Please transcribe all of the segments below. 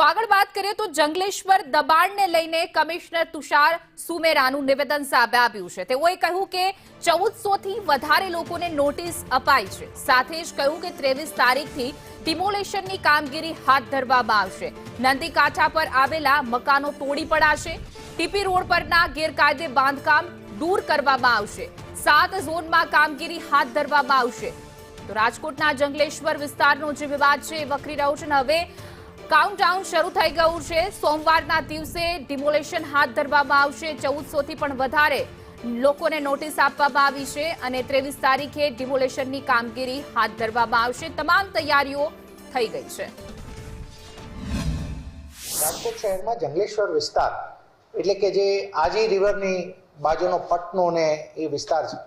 તો આગળ વાત કરીએ તો જંગલેશ્વર દબાણને લઈને કમિશનર તુષાર સુમેરાનું નિવેદન સામે આવ્યું છે। તેઓએ કહ્યું કે 1400 થી વધારે લોકોને નોટિસ અપાઈ છે। સાથે જ કહ્યું કે 23 તારીખથી ડિમોલેશનની કામગીરી હાથ ધરવામાં આવશે। નંદી કાંઠા પર આવેલા મકાનો તોડી પડાશે। ટીપી રોડ પરના ગેરકાયદે બાંધકામ દૂર કરવામાં આવશે। 7 ઝોનમાં કામગીરી હાથ ધરવામાં આવશે। તો રાજકોટના જંગલેશ્વર વિસ્તારનો જે વિવાદ છે એ વકરી રહ્યો છે અને હવે કાઉન્ટડાઉન શરૂ થઈ ગયું છે। સોમવારના દિવસે ડિમોલેશન હાથ ધરવામાં આવશે। 1400 થી પણ વધારે લોકોને નોટિસ આપવામાં આવી છે અને 23 તારીખે ડિમોલેશનની કામગીરી હાથ ધરવામાં આવશે। તમામ તૈયારીઓ થઈ ગઈ છે। રાજકોટ શહેરમાં જંગલેશ્વર વિસ્તાર એટલે કે જે આજી રિવરની બાજુનો પટનો ને એ વિસ્તાર છે,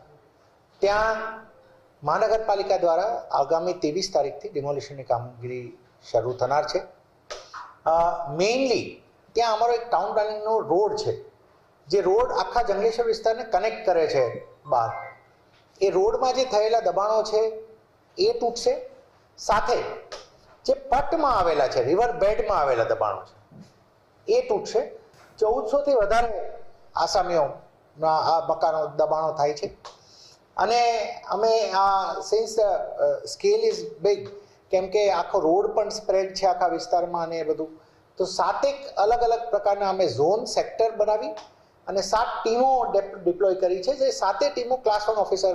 ત્યાં મહાનગરપાલિકા દ્વારા આગામી 23 તારીખથી ડિમોલિશનની કામગીરી શરૂ થનાર છે। મેઇનલી ત્યાં અમારો એક ટાઉન પ્લાનિંગનો રોડ છે, જે રોડ આખા જંગલેશ્વર વિસ્તારને કનેક્ટ કરે છે બહાર। એ રોડમાં જે થયેલા દબાણો છે એ તૂટશે, સાથે જે પટમાં આવેલા છે, રિવર બેડમાં આવેલા દબાણો છે એ તૂટશે। 1400 થી વધારે આસામીઓના આ મકાનો દબાણો થાય છે અને અમે આ સિન્સ સ્કેલ ઇઝ બિગ, કેમ કે આખો રોડ પણ સ્પ્રેડ છે આખા વિસ્તારમાં અને એ બધું, તો 7 અલગ અલગ પ્રકારના અમે ઝોન સેક્ટર બનાવી અને 7 ટીમો ડિપ્લોય કરી છે। જે 7 ટીમો ક્લાસ 1 ઓફિસર